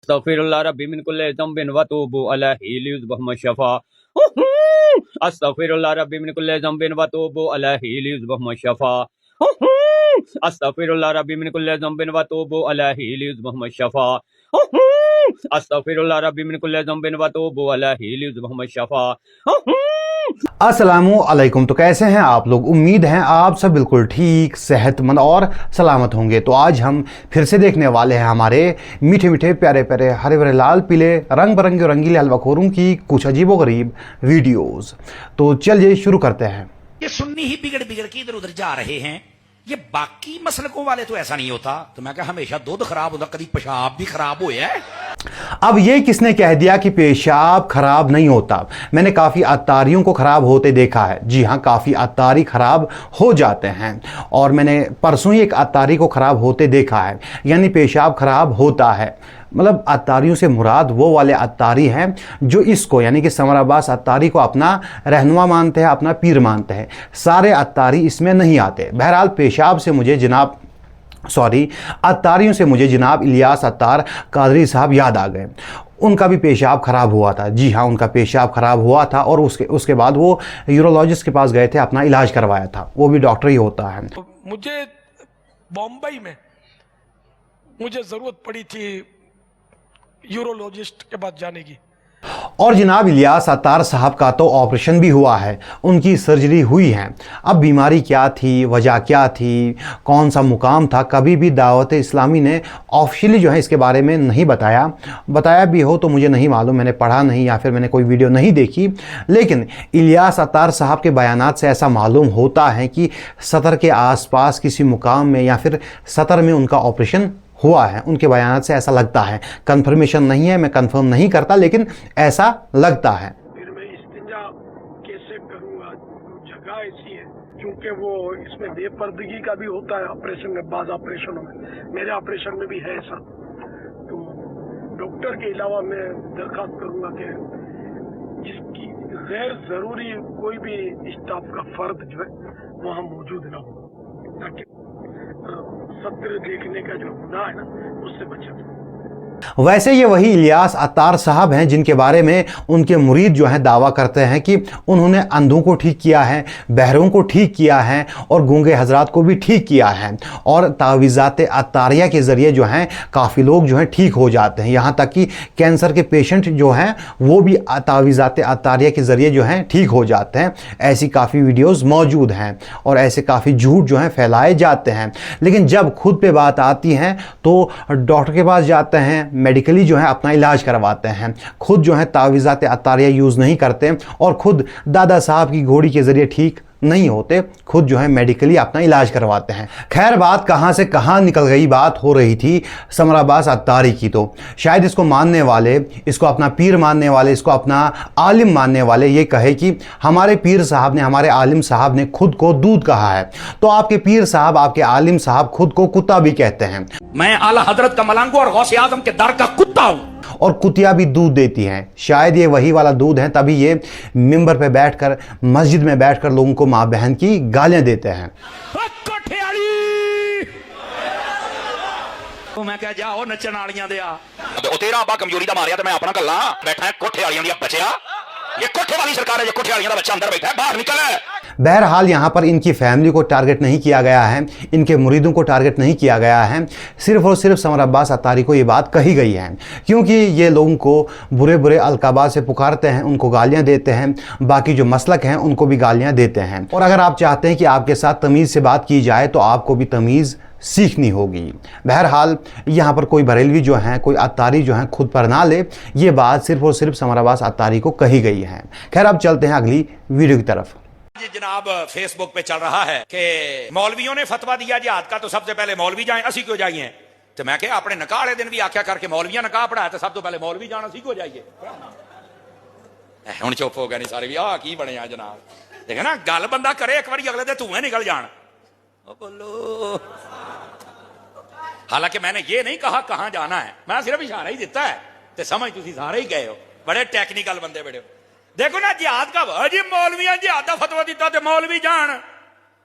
अस्तगफिरुल्लाह रब्बी मिन कुल्लि ज़ंबिन व तूबु अलैहि लियुज़हिबहुम शफ़ा। अस्तगफिरुल्लाह रब्बी मिन कुल्लि ज़ंबिन व तूबु अलैहि लियुज़हिबहुम शफ़ा। अस्तगफिरुल्लाह रब्बी मिन कुल्लि ज़ंबिन व तूबु अलैहि लियुज़हिबहुम शफ़ा। अस्तगफिरुल्लाह रब्बी मिन कुल्लि ज़ंबिन व तूबु अलैहि लियुज़हिबहुम शफ़ा। अस्सलामु अलैकुम। तो कैसे हैं आप लोग? उम्मीद है आप सब बिल्कुल ठीक, सेहतमंद और सलामत होंगे। तो आज हम फिर से देखने वाले हैं हमारे मीठे मीठे प्यारे प्यारे हरे भरे लाल पीले रंग बिरंगे और रंगीले हलवाखोरों की कुछ अजीबोगरीब वीडियोस। तो चलिए शुरू करते हैं। ये सुन्नी ही बिगड़ बिगड़ के इधर उधर जा रहे हैं। ये बाकी मसलकों वाले तो ऐसा नहीं होता। तो मैं कहा हमेशा दूध खराब होता, कभी पेशाब भी खराब हुआ है। अब ये किसने कह दिया कि पेशाब खराब नहीं होता? मैंने काफ़ी अत्तारियों को खराब होते देखा है। जी हाँ, काफ़ी अत्तारी खराब हो जाते हैं। और मैंने परसों ही एक अत्तारी को खराब होते देखा है, यानी पेशाब खराब होता है। मतलब अत्तारियों से मुराद वो वाले अत्तारी हैं जो इसको यानी कि समर अब्बास अत्तारी को अपना रहनुमा मानते हैं, अपना पीर मानते हैं। सारे अत्तारी इसमें नहीं आते। बहरहाल पेशाब से मुझे अत्तारियों से मुझे जनाब इलियास अत्तार कादरी साहब याद आ गए। उनका भी पेशाब खराब हुआ था। जी हाँ, उनका पेशाब खराब हुआ था और उसके बाद वो यूरोलॉजिस्ट के पास गए थे, अपना इलाज करवाया था। वो भी डॉक्टर ही होता है। मुझे बॉम्बई में मुझे जरूरत पड़ी थी यूरोलॉजिस्ट के पास जाने की। और जनाब इलियास अत्तार साहब का तो ऑपरेशन भी हुआ है, उनकी सर्जरी हुई है। अब बीमारी क्या थी, वजह क्या थी, कौन सा मुकाम था, कभी भी दावत इस्लामी ने ऑफिशियली जो है इसके बारे में नहीं बताया भी हो तो मुझे नहीं मालूम, मैंने पढ़ा नहीं या फिर मैंने कोई वीडियो नहीं देखी। लेकिन इलियास अत्तार साहब के बयानात से ऐसा मालूम होता है कि सतर के आसपास किसी मुकाम में या फिर सतर में उनका ऑपरेशन हुआ है। उनके बयान से ऐसा लगता है, कंफर्मेशन नहीं है, मैं कंफर्म नहीं करता, लेकिन ऐसा लगता है। फिर मैं इस्तिंजा कैसे करूंगा? जगह ऐसी है क्योंकि वो इसमें बेपर्दगी का भी होता है ऑपरेशन में, बाज़ ऑपरेशनों में, मेरे ऑपरेशन में भी है ऐसा। तो डॉक्टर के अलावा मैं दरखास्त करूंगा कि जिसकी गैर जरूरी कोई भी स्टाफ का फर्द जो है वहाँ मौजूद ना हो, ताकि सत्र देखने का जो गुनाह है ना उससे बचा। वैसे ये वही इलियास अत्तार साहब हैं जिनके बारे में उनके मुरीद जो हैं दावा करते हैं कि उन्होंने अंधों को ठीक किया है, बहरों को ठीक किया है और गूंगे हजरात को भी ठीक किया है। और तावीज़ात अत्तारिया के ज़रिए जो हैं काफ़ी लोग जो हैं ठीक हो जाते हैं। यहाँ तक कि कैंसर के पेशेंट जो हैं वो भी तावीज़ात अत्तारिया के ज़रिए जो हैं ठीक हो जाते हैं। ऐसी काफ़ी वीडियोज़ मौजूद हैं और ऐसे काफ़ी झूठ जो हैं फैलाए जाते हैं। लेकिन जब खुद पे बात आती है तो डॉक्टर के पास जाते हैं, मेडिकली जो है अपना इलाज करवाते हैं, खुद जो है तावीज़ात अत्तारिया यूज़ नहीं करते और खुद दादा साहब की घोड़ी के ज़रिए ठीक नहीं होते, खुद जो है मेडिकली अपना इलाज करवाते हैं। खैर, बात कहाँ से कहाँ निकल गई। बात हो रही थी समर अब्बास अत्तारी की। तो शायद इसको मानने वाले, इसको अपना पीर मानने वाले, इसको अपना आलिम मानने वाले ये कहे कि हमारे पीर साहब ने, हमारे आलिम साहब ने खुद को दूध कहा है, तो आपके पीर साहब, आपके आलिम साहब खुद को कुत्ता भी कहते हैं। मैं आला हजरत का मलंग और गौसे आजम के दर का कुत्ता हूं। और कुतिया भी दूध देती हैं। शायद ये वही वाला दूध है, तभी ये मिंबर पे बैठकर, मस्जिद में बैठकर लोगों को माँ बहन की गालियां देते हैं। तो मैं कह जाओ नचन वालियां दे आ ओ तेरा अब्बा कमजोरी दा मारिया ते मैं अपना गल्ला बैठा है कोठे वालियां दी बचिया। ये कोठे वाली सरकार है, ये कोठे वालियां दा बच्चा अंदर बैठा है, बाहर निकल। बहरहाल यहाँ पर इनकी फैमिली को टारगेट नहीं किया गया है, इनके मुरीदों को टारगेट नहीं किया गया है। सिर्फ और सिर्फ समर अब्बास अत्तारी को ये बात कही गई है क्योंकि ये लोगों को बुरे बुरे अलकाबात से पुकारते हैं, उनको गालियाँ देते हैं, बाकी जो मसलक हैं उनको भी गालियाँ देते हैं। और अगर आप चाहते हैं कि आपके साथ तमीज़ से बात की जाए तो आपको भी तमीज़ सीखनी होगी। बहरहाल यहाँ पर कोई बरेलवी जो हैं, कोई अत्तारी जो हैं खुद पर ना ले, ये बात सिर्फ और सिर्फ समर अब्बास अत्तारी को कही गई है। खैर, अब चलते हैं अगली वीडियो की तरफ। जनाब फेसबुक पे चल रहा है कि मौलवियों ने फतवा दिया जिहाद का, तो सबसे पहले मौलवी जाएं, असी क्यों जाइए? तो मैं क्या अपने निकाह वाले दिन भी आख्या करके मौलवियां निकाह पढ़ाया, तो सब तो पहले मौलवी जाना, असी क्यों जाइए? हुण चुप हो गए नहीं सारे भी, आ की बने जनाब। देखे ना, गल बंदा करे एक बार, अगले दे धुएं निकल जान। बोलो, हालांकि मैंने ये नहीं कहा कहां जाना है, मैं सिर्फ इशारा ही दिता है, तो समझ तुसी सारे ही गए हो, बड़े टेक्निकल बंदे बड़े हो। देखो ना, जिहाद का जी मौलवियां जिहाद का फतवा दिता ते मौलवी जान,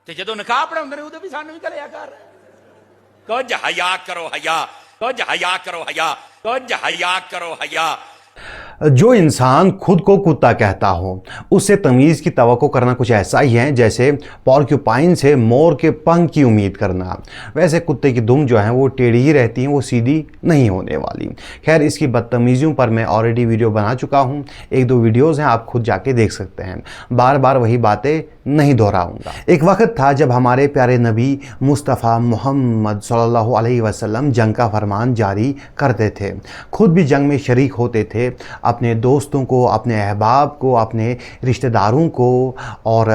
ते जदों निकाह पढ़ाउंदे ने उदों भी सानू भी घलिया कर। कुछ हया करो, हया। कुछ हया करो हया, कुछ हया करो हया। जो इंसान खुद को कुत्ता कहता हो उससे तमीज़ की तवक्को करना कुछ ऐसा ही है जैसे पॉर्क्यूपाइन से मोर के पंख की उम्मीद करना। वैसे कुत्ते की दुम जो है वो टेढ़ी ही रहती हैं, वो सीधी नहीं होने वाली। खैर, इसकी बदतमीज़ियों पर मैं ऑलरेडी वीडियो बना चुका हूँ, 1-2 वीडियोज़ हैं, आप खुद जाके देख सकते हैं, बार बार वही बातें नहीं दोहराऊंगा। एक वक्त था जब हमारे प्यारे नबी मुस्तफ़ा मोहम्मद सल्लल्लाहु अलैहि वसल्लम जंग का फरमान जारी करते थे, खुद भी जंग में शरीक होते थे, अपने दोस्तों को, अपने अहबाब को, अपने रिश्तेदारों को और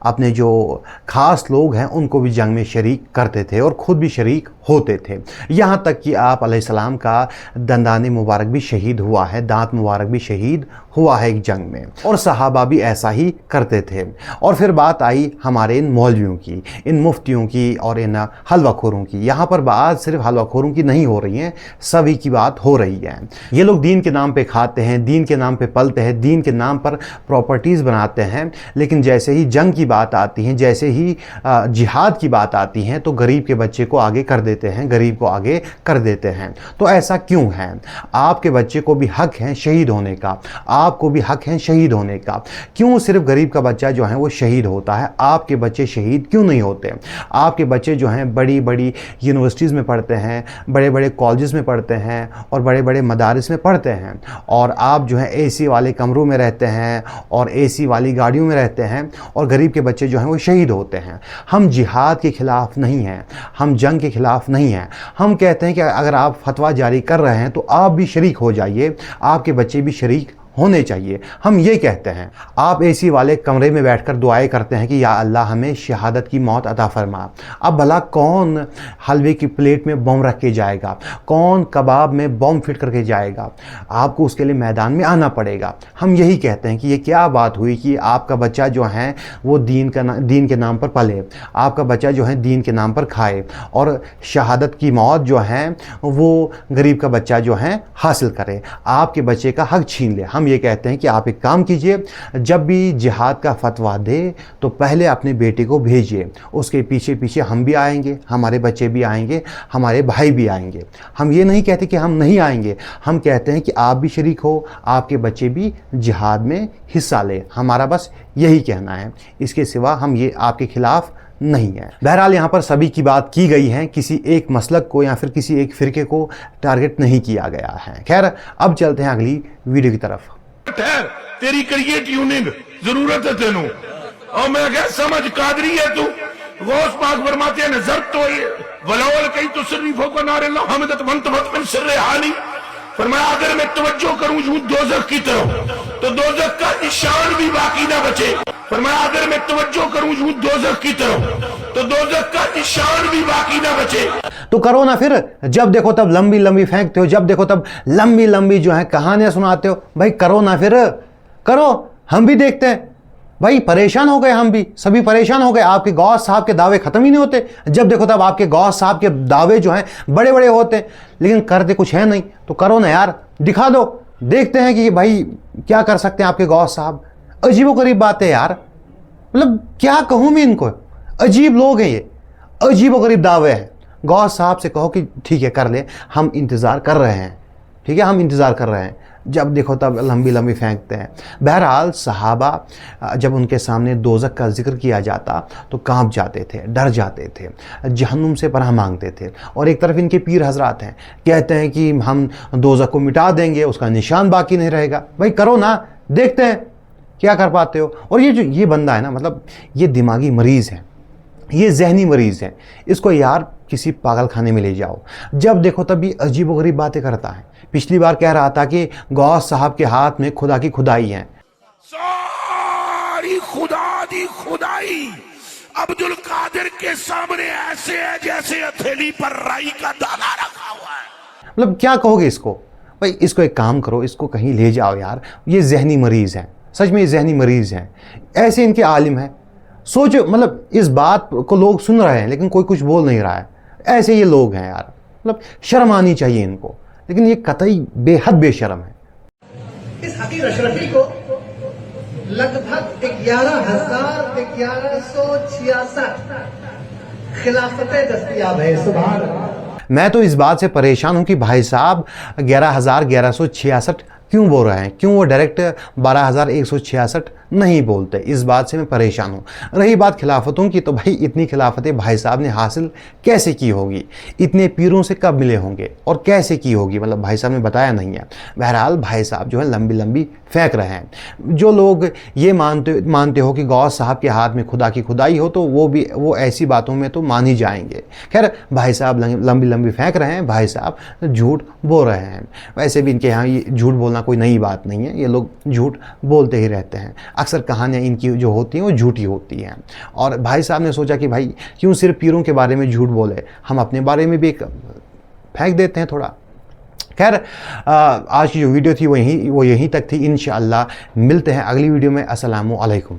अपने जो ख़ास लोग हैं उनको भी जंग में शरीक करते थे और ख़ुद भी शरीक होते थे। यहाँ तक कि आप अलैहिस्सलाम का दंदाने मुबारक भी शहीद हुआ है, दांत मुबारक भी शहीद हुआ है एक जंग में, और सहाबा भी ऐसा ही करते थे। और फिर बात आई हमारे इन मौलवियों की, इन मुफ्तियों की और इन हलवाखोरों की। यहाँ पर बात सिर्फ हलवाखोरों की नहीं हो रही है, सभी की बात हो रही है। ये लोग दीन के नाम पे खाते हैं, दीन के नाम पे पलते हैं, दीन के नाम पर प्रॉपर्टीज़ बनाते हैं, लेकिन जैसे ही जंग की बात आती है, जैसे ही जिहाद की बात आती है तो गरीब के बच्चे को आगे कर देते हैं, गरीब को आगे कर देते हैं। तो ऐसा क्यों है? आपके बच्चे को भी हक है शहीद होने का, आपको भी हक है शहीद होने का। क्यों सिर्फ गरीब का बच्चा जो है वो शहीद होता है, आपके बच्चे शहीद क्यों नहीं होते? आपके बच्चे जो हैं बड़ी बड़ी यूनिवर्सिटीज़ में पढ़ते हैं, बड़े बड़े कॉलेजेस में पढ़ते हैं और बड़े बड़े मदारिस में पढ़ते हैं, और आप जो है एसी वाले कमरों में रहते हैं और एसी वाली गाड़ियों में रहते हैं, और गरीब के बच्चे जो हैं वो शहीद होते हैं। हम जिहाद के ख़िलाफ़ नहीं हैं, हम जंग के ख़िलाफ़ नहीं हैं। हम कहते हैं कि अगर आप फतवा जारी कर रहे हैं तो आप भी शरीक हो जाइए, आपके बच्चे भी शरीक होने चाहिए। हम ये कहते हैं। आप एसी वाले कमरे में बैठकर दुआएं करते हैं कि या अल्लाह हमें शहादत की मौत अता फरमा। अब भला कौन हलवे की प्लेट में बम रख के जाएगा, कौन कबाब में बम फिट करके जाएगा? आपको उसके लिए मैदान में आना पड़ेगा। हम यही कहते हैं कि ये क्या बात हुई कि आपका बच्चा जो है वो दीन के नाम पर पले, आपका बच्चा जो है दीन के नाम पर खाए, और शहादत की मौत जो है वो गरीब का बच्चा जो है हासिल करे, आपके बच्चे का हक छीन ले। हम ये कहते हैं कि आप एक काम कीजिए, जब भी जिहाद का फतवा दे तो पहले अपने बेटे को भेजिए, उसके पीछे पीछे हम भी आएंगे, हमारे बच्चे भी आएंगे, हमारे भाई भी आएंगे। हम ये नहीं कहते कि हम नहीं आएंगे, हम कहते हैं कि आप भी शरीक हो, आपके बच्चे भी जिहाद में हिस्सा ले। हमारा बस यही कहना है, इसके सिवा हम ये आपके खिलाफ नहीं है। बहरहाल यहाँ पर सभी की बात की गई है, किसी एक मसलक को या फिर किसी एक फिरके को टारगेट नहीं किया गया है। खैर, अब चलते हैं अगली वीडियो की तरफ। तेरी करिए ट्यूनिंग जरूरत है तेनू, और मैं क्या समझ कादरी है तू। गौस पाक फरमाते हैं नजर तो वलोल कई तो शरीफों को नारे लो हमें तो सिर्रे हाली। फरमाया अगर मैं तवज्जो करूं यूं दोजख की तरफ तो दोजख का निशान भी बाकी ना बचे। फरमाया अगर मैं तवज्जो करूं यूं दोजख की तरफ तो दोजख का निशान भी बाकी ना बचे। तो करो ना फिर, जब देखो तब लंबी लंबी फेंकते हो, जब देखो तब लंबी लंबी जो है कहानियां सुनाते हो। भाई करो ना फिर, करो, हम भी देखते हैं। भाई परेशान हो गए, हम भी सभी परेशान हो गए। आपके गौस साहब के दावे खत्म ही नहीं होते, जब देखो तब आपके गौस साहब के दावे जो हैं बड़े बड़े होते हैं, लेकिन करते कुछ है नहीं। तो करो ना यार, दिखा दो, देखते हैं कि भाई क्या कर सकते हैं आपके गौस साहब। अजीबोगरीब बात है यार, मतलब क्या कहूँ मैं इनको, अजीब लोग हैं ये, अजीबोगरीब दावे हैं। गौस साहब से कहो कि ठीक है कर ले, हम इंतज़ार कर रहे हैं, ठीक है हम इंतज़ार कर रहे हैं। जब देखो तब लंबी लंबी फेंकते हैं। बहरहाल सहाबा जब उनके सामने दोज़ख का जिक्र किया जाता तो कांप जाते थे, डर जाते थे, जहन्नुम से पनाह मांगते थे। और एक तरफ इनके पीर हजरात हैं, कहते हैं कि हम दोज़ख को मिटा देंगे, उसका निशान बाकी नहीं रहेगा। भाई करो ना, देखते हैं क्या कर पाते हो। और ये बंदा है ना, मतलब ये दिमागी मरीज़ है, ये जहनी मरीज़ है, इसको यार किसी पागल खाने में ले जाओ। जब देखो तब ये अजीबोगरीब बातें करता है। पिछली बार कह रहा था कि गौस साहब के हाथ में खुदा की खुदाई है, सारी खुदा दी खुदाई अब्दुल कादिर के सामने ऐसे है जैसे हथेली पर राई का दाना रखा हुआ है। मतलब क्या कहोगे इसको? भाई इसको एक काम करो, इसको कहीं ले जाओ यार, ये जहनी मरीज़ है, सच में ये जहनी मरीज़ है। ऐसे इनके आलिम है, सोचो, मतलब इस बात को लोग सुन रहे हैं लेकिन कोई कुछ बोल नहीं रहा है। ऐसे ये लोग हैं यार, मतलब शर्म आनी चाहिए इनको, लेकिन ये कतई बेहद बेशर्म है। इस हकीर अशरफी को लगभग 11,1166 खिलाफतें दस्तयाब है। सुभान अल्लाह। मैं तो इस बात से परेशान हूँ कि भाई साहब 11,1166 क्यों बोल रहे हैं, क्यों वो डायरेक्ट 12,166 नहीं बोलते, इस बात से मैं परेशान हूँ। रही बात खिलाफतों की, तो भाई इतनी खिलाफतें भाई साहब ने हासिल कैसे की होगी, इतने पीरों से कब मिले होंगे और कैसे की होगी, मतलब भाई साहब ने बताया नहीं है। बहरहाल भाई साहब जो है लंबी लंबी फेंक रहे हैं। जो लोग ये मानते हो कि गौस साहब के हाथ में खुदा की खुदाई हो, तो वो ऐसी बातों में तो मान ही जाएंगे। खैर भाई साहब लंबी लंबी फेंक रहे हैं, भाई साहब झूठ बोल रहे हैं। वैसे भी इनके यहाँ ये झूठ बोलना कोई नई बात नहीं है, ये लोग झूठ बोलते ही रहते हैं। अक्सर कहानियाँ इनकी जो होती हैं वो झूठी होती हैं। और भाई साहब ने सोचा कि भाई क्यों सिर्फ पीरों के बारे में झूठ बोले, हम अपने बारे में भी फेंक देते हैं थोड़ा। खैर आज की जो वीडियो थी वो यहीं तक थी। इंशाअल्लाह मिलते हैं अगली वीडियो में। अस्सलामु अलैकुम।